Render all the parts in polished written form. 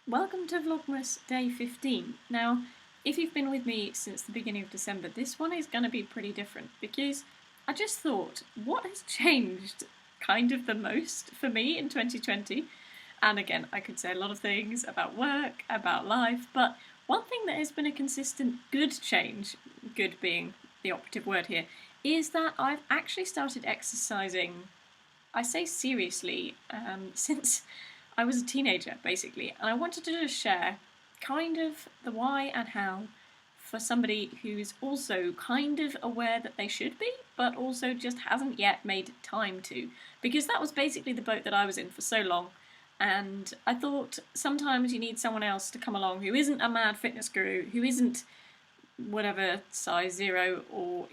Welcome to Vlogmas Day 15. Now, if you've been with me since the beginning of December, this one is going to be pretty different because I just thought, what has changed kind of the most for me in 2020? And again, I could say a lot of things about work, about life, but one thing that has been a consistent good change, good being the operative word here, is that I've actually started exercising, I say seriously, since I was a teenager, basically, and I wanted to just share kind of the why and how for somebody who's also kind of aware that they should be, but also just hasn't yet made time to. Because that was basically the boat that I was in for so long, and I thought sometimes you need someone else to come along who isn't a mad fitness guru, who isn't whatever size zero, or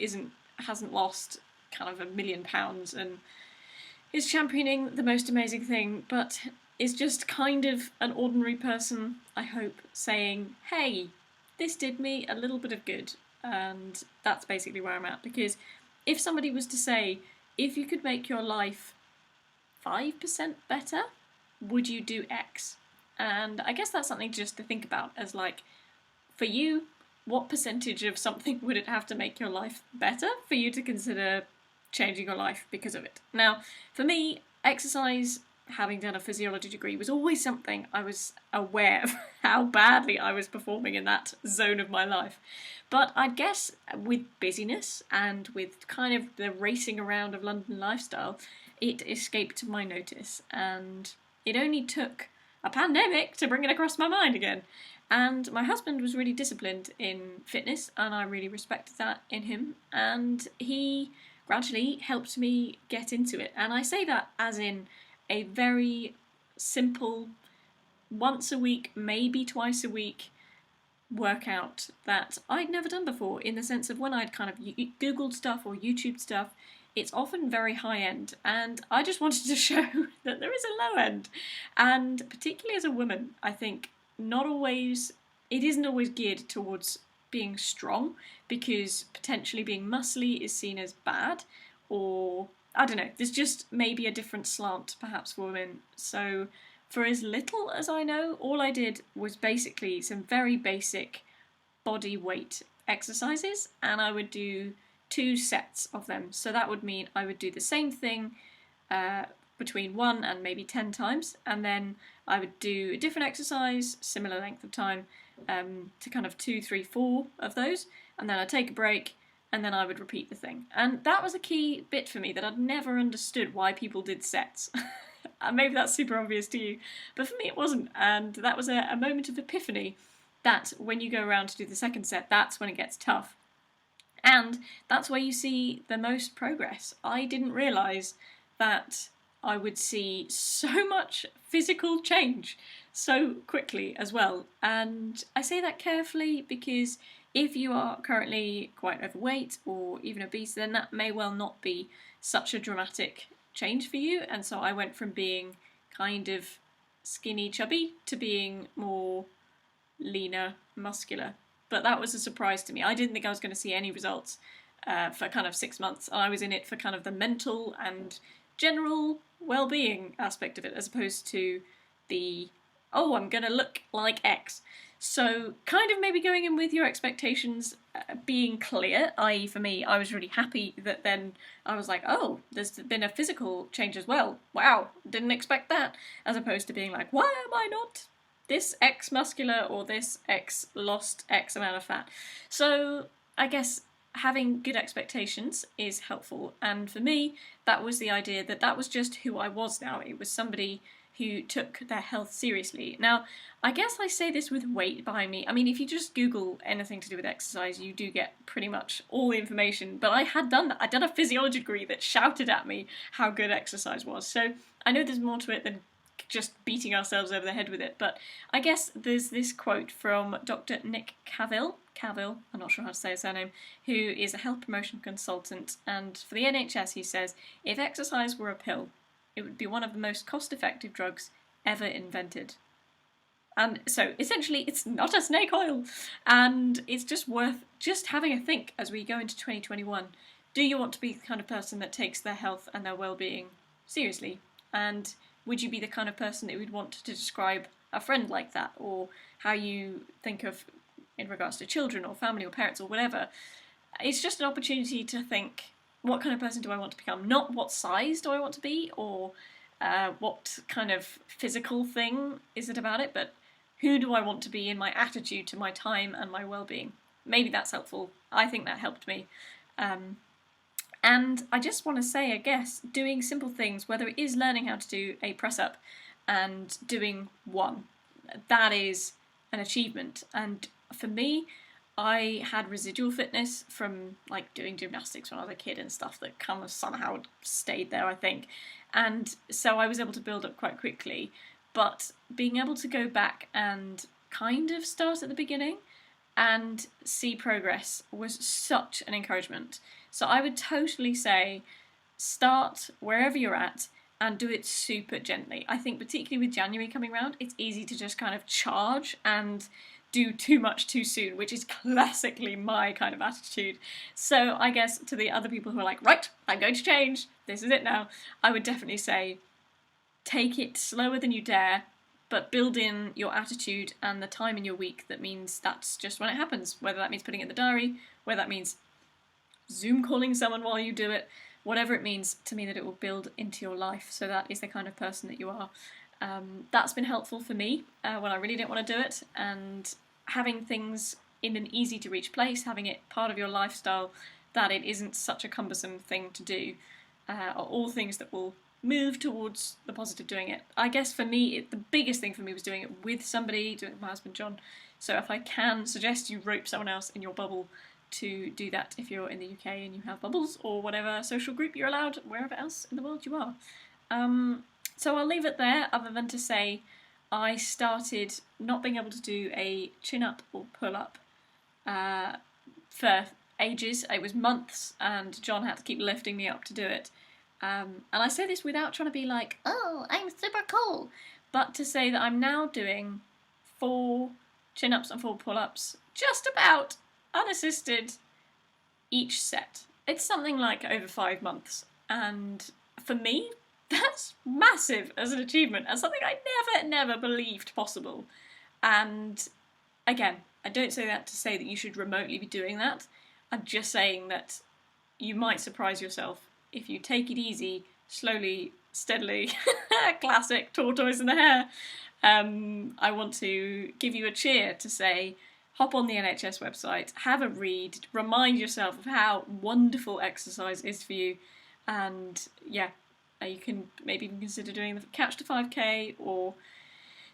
hasn't lost kind of £1,000,000 and is championing the most amazing thing, but is just kind of an ordinary person, I hope, saying, hey, this did me a little bit of good. And that's basically where I'm at. Because if somebody was to say, if you could make your life 5% better, would you do X? And I guess that's something just to think about as like, for you, what percentage of something would it have to make your life better for you to consider changing your life because of it? Now, for me, exercise, having done a physiology degree, was always something I was aware of how badly I was performing in that zone of my life. But I guess with busyness and with kind of the racing around of London lifestyle, it escaped my notice, and it only took a pandemic to bring it across my mind again. And my husband was really disciplined in fitness, and I really respected that in him, and he gradually helped me get into it. And I say that as in a very simple, once a week, maybe twice a week workout that I'd never done before, in the sense of when I'd kind of Googled stuff or YouTubed stuff, it's often very high end, and I just wanted to show that there is a low end. And particularly as a woman, I think it isn't always geared towards being strong, because potentially being muscly is seen as bad, or I don't know, there's just maybe a different slant perhaps for women. So for as little as I know, all I did was basically some very basic body weight exercises, and I would do 2 sets of them. So that would mean I would do the same thing between 1 and maybe 10 times, and then I would do a different exercise, similar length of time, to kind of 2, 3, 4 of those, and then I'd take a break, and then I would repeat the thing. And that was a key bit for me, that I'd never understood why people did sets. And maybe that's super obvious to you, but for me it wasn't, and that was a moment of epiphany, that when you go around to do the second set, that's when it gets tough. And that's where you see the most progress. I didn't realise that I would see so much physical change so quickly as well. And I say that carefully because if you are currently quite overweight or even obese, then that may well not be such a dramatic change for you. And so I went from being kind of skinny, chubby, to being more leaner, muscular. But that was a surprise to me. I didn't think I was going to see any results for kind of 6 months. I was in it for kind of the mental and general well-being aspect of it, as opposed to the, oh, I'm going to look like X. So kind of maybe going in with your expectations being clear, i.e. for me, I was really happy that then I was like, oh, there's been a physical change as well. Wow, didn't expect that. As opposed to being like, why am I not this X muscular, or this X lost X amount of fat? So I guess having good expectations is helpful, and for me that was the idea that that was just who I was now. It was somebody who took their health seriously. Now, I guess I say this with weight behind me. I mean, if you just Google anything to do with exercise, you do get pretty much all the information, but I had done that. I'd done a physiology degree that shouted at me how good exercise was, so I know there's more to it than just beating ourselves over the head with it. But I guess there's this quote from Dr. Nick Cavill, I'm not sure how to say his surname, who is a health promotion consultant, and for the NHS he says, if exercise were a pill, it would be one of the most cost-effective drugs ever invented. And so essentially it's not a snake oil, and it's just worth just having a think as we go into 2021. Do you want to be the kind of person that takes their health and their well-being seriously? And would you be the kind of person that would want to describe a friend like that, or how you think of in regards to children or family or parents or whatever. It's just an opportunity to think, what kind of person do I want to become? Not what size do I want to be, or what kind of physical thing is it about it, but who do I want to be in my attitude to my time and my well-being? Maybe that's helpful. I think that helped me. And I just want to say, I guess, doing simple things, whether it is learning how to do a press-up and doing one, that is an achievement. And for me, I had residual fitness from like doing gymnastics when I was a kid and stuff that kind of somehow stayed there, I think. And so I was able to build up quite quickly. But being able to go back and kind of start at the beginning and see progress was such an encouragement. So I would totally say start wherever you're at and do it super gently. I think particularly with January coming around, it's easy to just kind of charge and do too much too soon, which is classically my kind of attitude. So I guess to the other people who are like, right, I'm going to change, this is it now, I would definitely say take it slower than you dare, but build in your attitude and the time in your week that means that's just when it happens, whether that means putting it in the diary, whether that means Zoom calling someone while you do it, whatever it means to me that it will build into your life, so that is the kind of person that you are. That's been helpful for me when I really didn't want to do it, and having things in an easy to reach place, having it part of your lifestyle, that it isn't such a cumbersome thing to do, are all things that will move towards the positive doing it. I guess for me, the biggest thing for me was doing it with somebody, doing it with my husband John, so if I can suggest you rope someone else in your bubble to do that if you're in the UK and you have bubbles, or whatever social group you're allowed, wherever else in the world you are. So I'll leave it there, other than to say I started not being able to do a chin-up or pull-up for ages. It was months, and John had to keep lifting me up to do it. And I say this without trying to be like, oh, I'm super cool, but to say that I'm now doing 4 chin-ups and 4 pull-ups, just about unassisted, each set. It's something like over 5 months, and for me, that's massive as an achievement, and something I never believed possible. And again, I don't say that to say that you should remotely be doing that. I'm just saying that you might surprise yourself if you take it easy, slowly, steadily. Classic tortoise in the hare. I want to give you a cheer to say, hop on the NHS website, have a read, remind yourself of how wonderful exercise is for you, and yeah, you can maybe even consider doing the Couch to 5k, or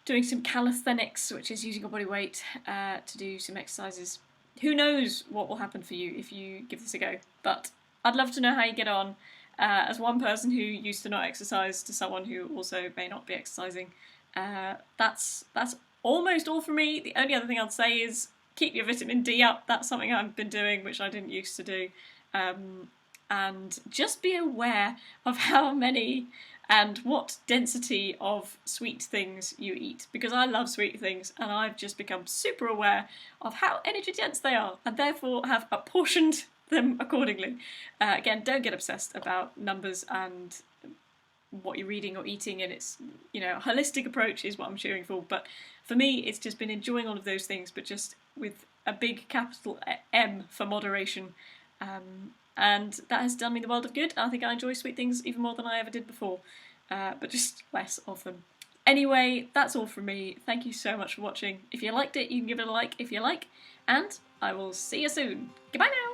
doing some calisthenics, which is using your body weight to do some exercises. Who knows what will happen for you if you give this a go, but I'd love to know how you get on. As one person who used to not exercise to someone who also may not be exercising, that's almost all from me. The only other thing I'd say is keep your vitamin D up. That's something I've been doing, which I didn't used to do. And just be aware of how many and what density of sweet things you eat, because I love sweet things and I've just become super aware of how energy dense they are, and therefore have apportioned them accordingly. Again, don't get obsessed about numbers and what you're reading or eating, and it's, you know, a holistic approach is what I'm cheering for, but for me it's just been enjoying all of those things, but just with a big capital M for moderation. And that has done me the world of good. I think I enjoy sweet things even more than I ever did before, but just less of them. Anyway, that's all from me. Thank you so much for watching. If you liked it, you can give it a like if you like, and I will see you soon. Goodbye now!